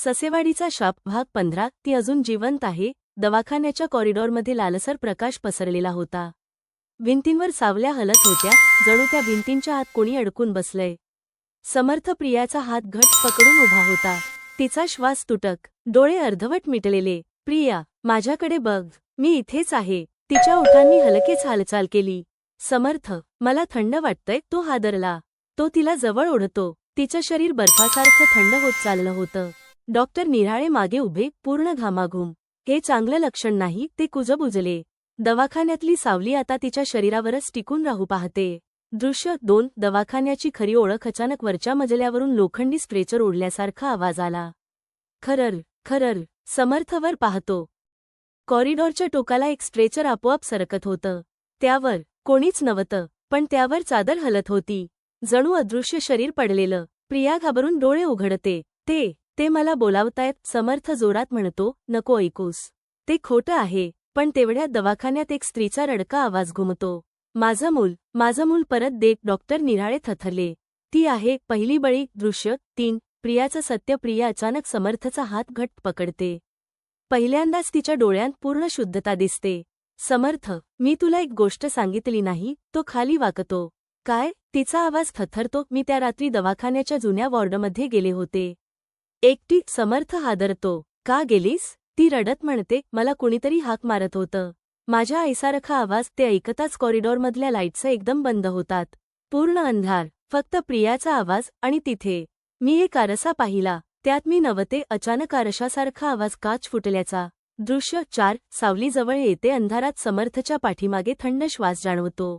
ससेवाडीचा शाप भाग 15 ती अजून जिवंत आहे. दवाखान्याच्या कॉरिडॉरमध्ये लालसर प्रकाश पसरलेला होता. भिंतींवर सावल्या हलत होत्या, जणू त्या भिंतींच्या आत कोणी अडकून बसलंय. समर्थ प्रियाचा हात घट पकडून उभा होता. तिचा श्वास तुटक, डोळे अर्धवट मिटलेले. प्रिया, माझ्याकडे बघ, मी इथेच आहे. तिच्या ओठांनी हलकेच हालचाल केली. समर्थ, मला थंड वाटतंय. तो हादरला. तो तिला जवळ ओढतो. तिचं शरीर बर्फासारखं थंड होत चाललं होतं. डॉक्टर निराळे मागे उभे, पूर्ण घामाघूम. हे चांगलं लक्षण नाही, ते कुजबुजले. दवाखान्यातली सावली आता तिच्या शरीरावरच टिकून राहू पाहते. दृश्य 2. दवाखान्याची खरी ओळख. अचानक वरच्या मजल्यावरून लोखंडी स्ट्रेचर ओढल्यासारखा आवाज आला. खरर खरर. समर्थवर पाहतो. कॉरिडॉरच्या टोकाला एक स्ट्रेचर आपोआप सरकत होतं. त्यावर कोणीच नव्हतं, पण त्यावर चादर हलत होती. जणू अदृश्य शरीर पडलेलं. प्रिया घाबरून डोळे उघडते. ते मला बोलावतायत. समर्थ जोरात म्हणतो. नको ऐकूस. ते खोटं आहे. पण तेवढ्यात दवाखान्यात एक स्त्रीचा रडका आवाज घुमतो. माझं मूल परत दे. डॉक्टर निराळे थरथरले. ती आहे पहिली बळी. दृश्य 3. प्रियाचं सत्य. प्रिया अचानक समर्थचा हात घट्ट पकडते. पहिल्यांदाच तिच्या डोळ्यांत पूर्ण शुद्धता दिसते. समर्थ, मी तुला एक गोष्ट सांगितली नाही. तो खाली वाकतो. काय? तिचा आवाज थरथरतो. मी त्या रात्री दवाखान्याच्या जुन्या वॉर्डमध्ये गेले होते. एकटी. समर्थ हादरतो. का गेलीस? ती रडत म्हणते. मला कुणीतरी हाक मारत होतं. माझ्या आईसारखा आवाज. ते ऐकताच कॉरिडॉरमधल्या लाईट्स एकदम बंद होतात. पूर्ण अंधार. फक्त प्रियाचा आवाज. आणि तिथे मी एक आरसा पाहिला. त्यात मी नव्हते. अचानक आरशासारखा आवाज. काच फुटल्याचा. दृश्य 4. सावली जवळ येते. अंधारात समर्थच्या पाठीमागे थंड श्वास जाणवतो.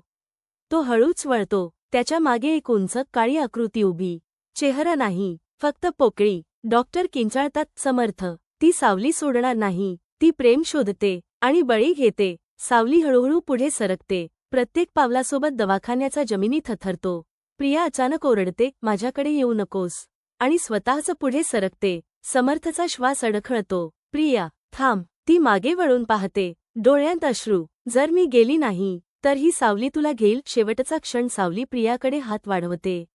तो हळूच वळतो. त्याच्या मागे एक उंच काळी आकृती उभी. चेहरा नाही, फक्त पोकळी. डॉक्टर किंचाळतात. समर्थ, ती सावली सोडणार नाही. ती प्रेम शोधते आणि बळी घेते. सावली हळूहळू पुढे सरकते. प्रत्येक पावलासोबत दवाखान्याचा जमिनी थरथरतो. प्रिया अचानक ओरडते. माझ्याकडे येऊ नकोस. आणि स्वतःच पुढे सरकते. समर्थचा श्वास अडखळतो. प्रिया, थांब. ती मागे वळून पाहते. डोळ्यांत अश्रू. जर मी गेली नाही तर ही सावली तुला घेईल. शेवटचा क्षण. सावली प्रियाकडे हात वाढवते.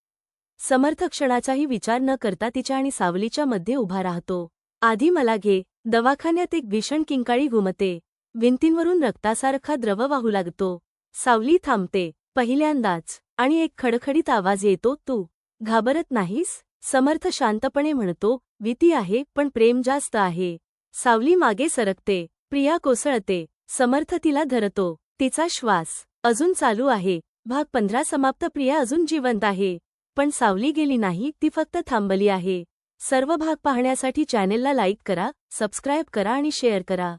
समर्थ क्षणाचाही विचार न करता तिच्या आणि सावलीच्या मध्ये उभा राहतो. आधी मला घे. दवाखान्यात एक भीषण किंकाळी घुमते. भिंतींवरून रक्तासारखा द्रव वाहू लागतो. सावली थांबते. पहिल्यांदाच. आणि एक खडखडीत आवाज येतो. तू घाबरत नाहीस? समर्थ शांतपणे म्हणतो. भीती आहे, पण प्रेम जास्त आहे. सावली मागे सरकते. प्रिया कोसळते. समर्थ तिला धरतो. तिचा श्वास अजून चालू आहे. भाग 15 समाप्त. प्रिया अजून जिवंत आहे. पण सावली गेली नाही. ती फक्त थांबली आहे. सर्व भाग पाहण्यासाठी चॅनेलला लाईक करा, सबस्क्राईब करा आणि शेअर करा.